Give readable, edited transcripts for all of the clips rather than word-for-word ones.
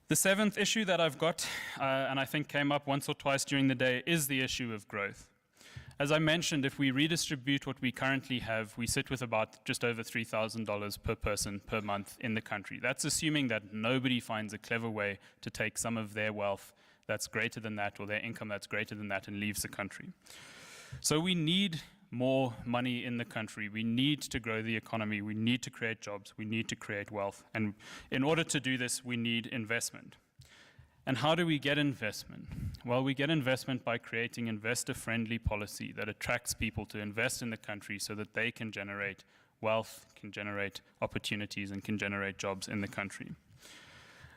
The seventh issue that I've got, and I think came up once or twice during the day, is the issue of growth. As I mentioned, if we redistribute what we currently have, we sit with about just over $3,000 per person per month in the country. That's assuming that nobody finds a clever way to take some of their wealth that's greater than that, or their income that's greater than that, and leaves the country. So we need more money in the country. We need to grow the economy. We need to create jobs. We need to create wealth. And in order to do this, we need investment. And how do we get investment? Well, we get investment by creating investor-friendly policy that attracts people to invest in the country so that they can generate wealth, can generate opportunities, and can generate jobs in the country.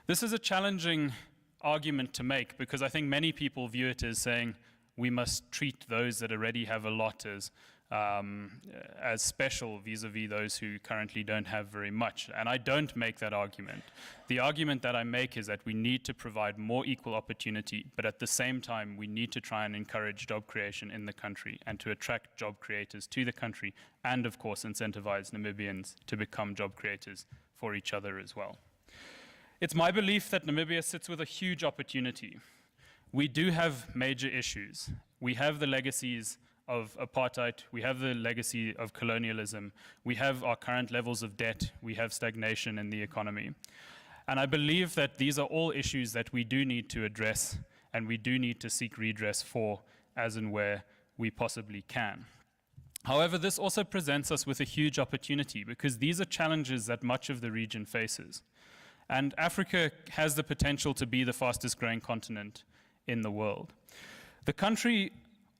This is a challenging argument to make because I think many people view it as saying we must treat those that already have a lot as special vis-a-vis those who currently don't have very much. And I don't make that argument. The argument that I make is that we need to provide more equal opportunity, but at the same time, we need to try and encourage job creation in the country and to attract job creators to the country and, of course, incentivize Namibians to become job creators for each other as well. It's my belief that Namibia sits with a huge opportunity. We do have major issues. We have the legacies of apartheid, we have the legacy of colonialism, we have our current levels of debt, we have stagnation in the economy. And I believe that these are all issues that we do need to address and we do need to seek redress for as and where we possibly can. However, this also presents us with a huge opportunity because these are challenges that much of the region faces. And Africa has the potential to be the fastest growing continent in the world. The country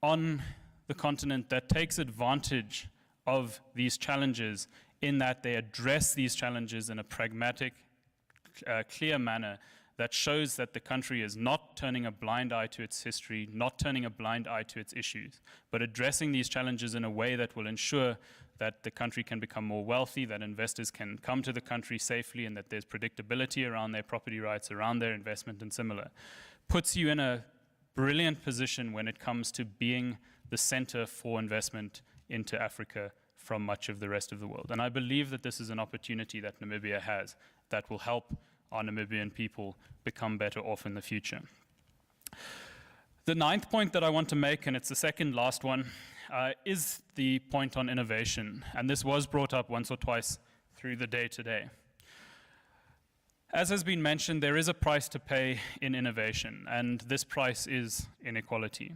on the continent that takes advantage of these challenges in that they address these challenges in a pragmatic, clear manner that shows that the country is not turning a blind eye to its history, not turning a blind eye to its issues, but addressing these challenges in a way that will ensure that the country can become more wealthy, that investors can come to the country safely, and that there's predictability around their property rights, around their investment, and similar, puts you in a brilliant position when it comes to being the center for investment into Africa from much of the rest of the world. And I believe that this is an opportunity that Namibia has that will help our Namibian people become better off in the future. The ninth point that I want to make, and it's the second last one, is the point on innovation. And this was brought up once or twice through the day today. As has been mentioned, there is a price to pay in innovation, and this price is inequality.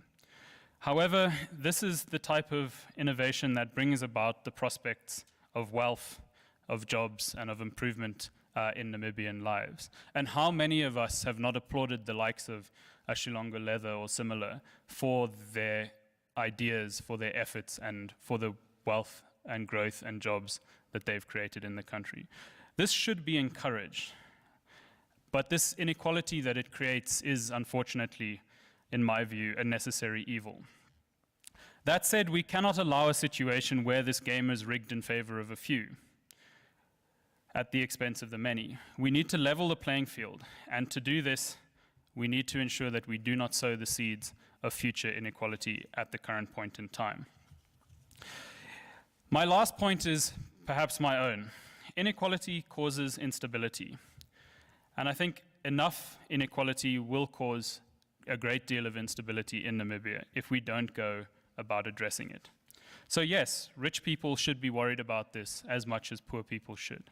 However, this is the type of innovation that brings about the prospects of wealth, of jobs, and of improvement in Namibian lives. And how many of us have not applauded the likes of Ashilongo Leather or similar for their ideas, for their efforts, and for the wealth and growth and jobs that they've created in the country? This should be encouraged. But this inequality that it creates is, unfortunately, in my view, a necessary evil. That said, we cannot allow a situation where this game is rigged in favor of a few at the expense of the many. We need to level the playing field, and to do this, we need to ensure that we do not sow the seeds of future inequality at the current point in time. My last point is perhaps my own. Inequality causes instability. And I think enough inequality will cause a great deal of instability in Namibia if we don't go about addressing it. So yes, rich people should be worried about this as much as poor people should.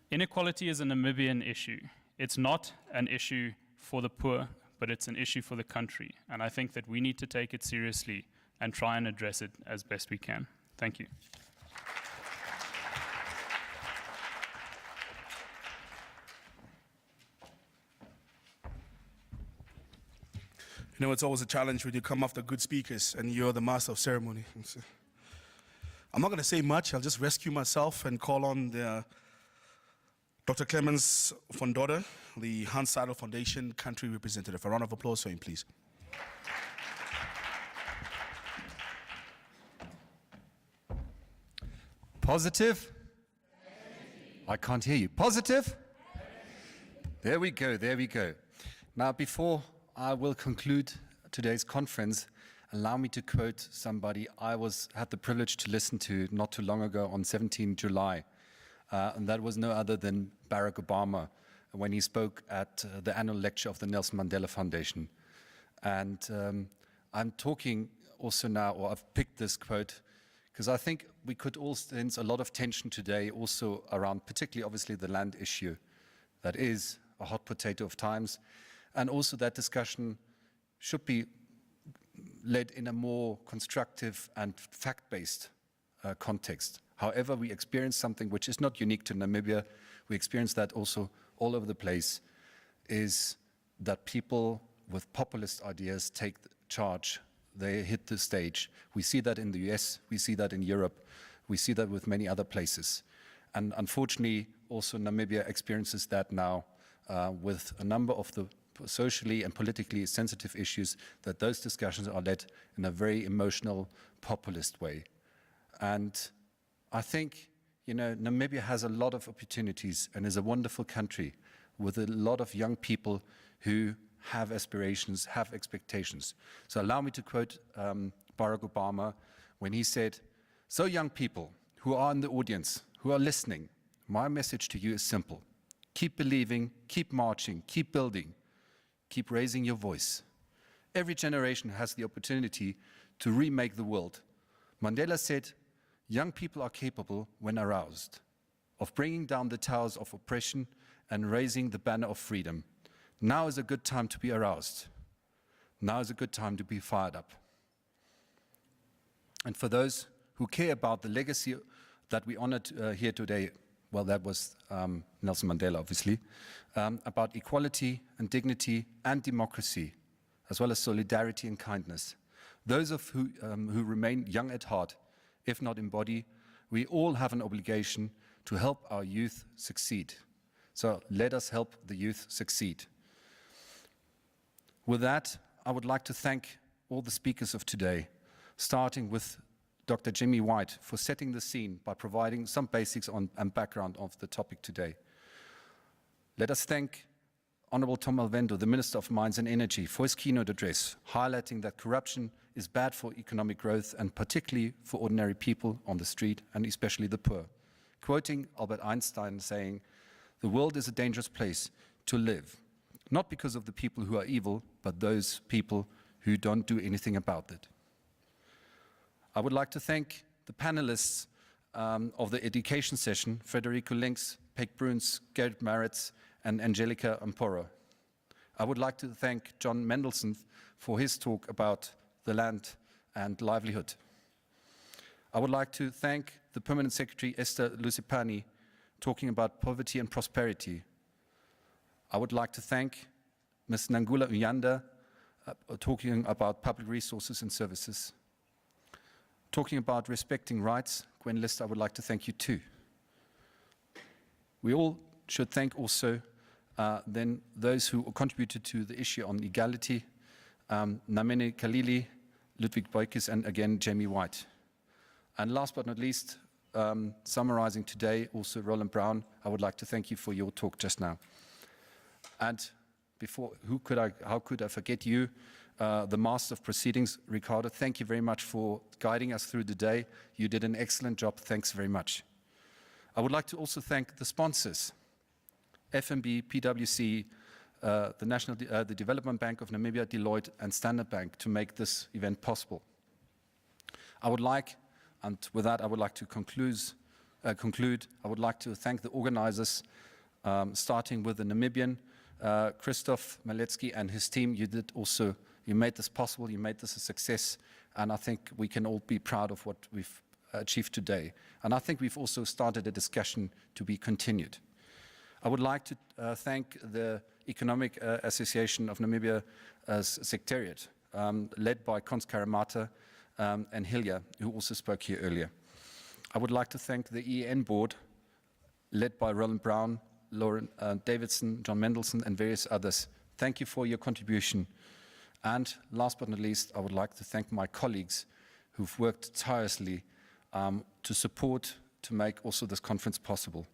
Inequality is a Namibian issue. It's not an issue for the poor, but it's an issue for the country. And I think that we need to take it seriously and try and address it as best we can. Thank you. You know, it's always a challenge when you come after good speakers and you're the master of ceremony. I'm not going to say much. I'll just rescue myself and call on Dr. Clemens von Doderer, the Hans Seidel Foundation country representative. A round of applause for him, please. Positive? I can't hear you. Positive? There we go, there we go. Now, before I will conclude today's conference, allow me to quote somebody I had the privilege to listen to not too long ago on 17 July. And that was no other than Barack Obama when he spoke at the annual lecture of the Nelson Mandela Foundation. And I'm talking also now, or I've picked this quote, because I think we could all sense a lot of tension today also around particularly obviously the land issue that is a hot potato of times, and also that discussion should be led in a more constructive and fact-based context. However, we experience something which is not unique to Namibia, we experience that also all over the place, is that people with populist ideas take charge. They hit the stage. We see that in the US, we see that in Europe, we see that with many other places. And unfortunately, also Namibia experiences that now with a number of the socially and politically sensitive issues, that those discussions are led in a very emotional, populist way. And I think, Namibia has a lot of opportunities and is a wonderful country with a lot of young people who have aspirations, have expectations. So allow me to quote Barack Obama when he said, "So young people who are in the audience, who are listening, my message to you is simple. Keep believing, keep marching, keep building, keep raising your voice. Every generation has the opportunity to remake the world." Mandela said, "Young people are capable, when aroused, of bringing down the towers of oppression and raising the banner of freedom. Now is a good time to be aroused. Now is a good time to be fired up." And for those who care about the legacy that we honored here today, well, that was Nelson Mandela, obviously, about equality and dignity and democracy, as well as solidarity and kindness. Those of who remain young at heart, if not in body, we all have an obligation to help our youth succeed. So let us help the youth succeed. With that, I would like to thank all the speakers of today, starting with Dr. Jimmy White for setting the scene by providing some basics on and background of the topic today. Let us thank Honorable Tom Alvendo, the Minister of Mines and Energy, for his keynote address, highlighting that corruption is bad for economic growth and particularly for ordinary people on the street and especially the poor. Quoting Albert Einstein saying, "The world is a dangerous place to live, not because of the people who are evil, but those people who don't do anything about it." I would like to thank the panelists of the education session, Federico Links, Peg Bruns, Gerrit Maritz, and Angelica Amporo. I would like to thank John Mendelsohn for his talk about the land and livelihood. I would like to thank the Permanent Secretary Esther Lusipani, talking about poverty and prosperity. I would like to thank Ms. Nangula Uyanda, talking about public resources and services. Talking about respecting rights, Gwen List, I would like to thank you too. We all should thank also then those who contributed to the issue on equality, Namene Kalili, Ludwig Beukes, and again, Jamie White. And last but not least, summarizing today, also Rowland Brown, I would like to thank you for your talk just now. And before, how could I forget you, the Master of Proceedings, Ricardo, thank you very much for guiding us through the day. You did an excellent job, thanks very much. I would like to also thank the sponsors, FNB, PwC, the Development Bank of Namibia, Deloitte, and Standard Bank to make this event possible. I would like, and with that I would like to conclude, I would like to thank the organizers, starting with the Namibian, Christoph Maletsky and his team. You made this possible, you made this a success, and I think we can all be proud of what we've achieved today. And I think we've also started a discussion to be continued. I would like to thank the Economic Association of Namibia Secretariat, led by Cons Karamata and Hilja, who also spoke here earlier. I would like to thank the EEN board, led by Rowland Brown, Lauren Davidson, John Mendelsohn, and various others. Thank you for your contribution. And last but not least, I would like to thank my colleagues who've worked tirelessly to support, to make also this conference possible.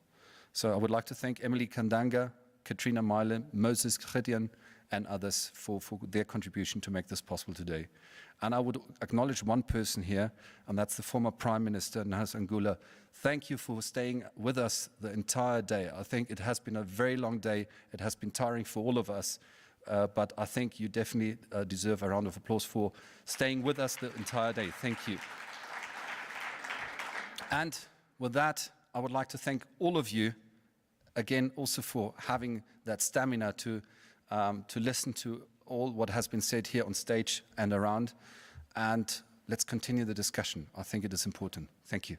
So I would like to thank Emily Kandanga, Katrina Meile, Moses Gideon, and others for their contribution to make this possible today. And I would acknowledge one person here, and that's the former Prime Minister, Nahas Angula. Thank you for staying with us the entire day. I think it has been a very long day. It has been tiring for all of us, but I think you definitely deserve a round of applause for staying with us the entire day. Thank you. And with that, I would like to thank all of you, again, also for having that stamina to listen to all what has been said here on stage and around. And let's continue the discussion. I think it is important. Thank you.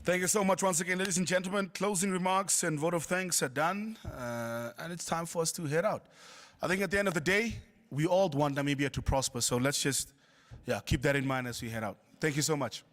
Thank you so much once again, ladies and gentlemen. Closing remarks and vote of thanks are done, and it's time for us to head out. I think at the end of the day, we all want Namibia to prosper, so let's just keep that in mind as we head out. Thank you so much.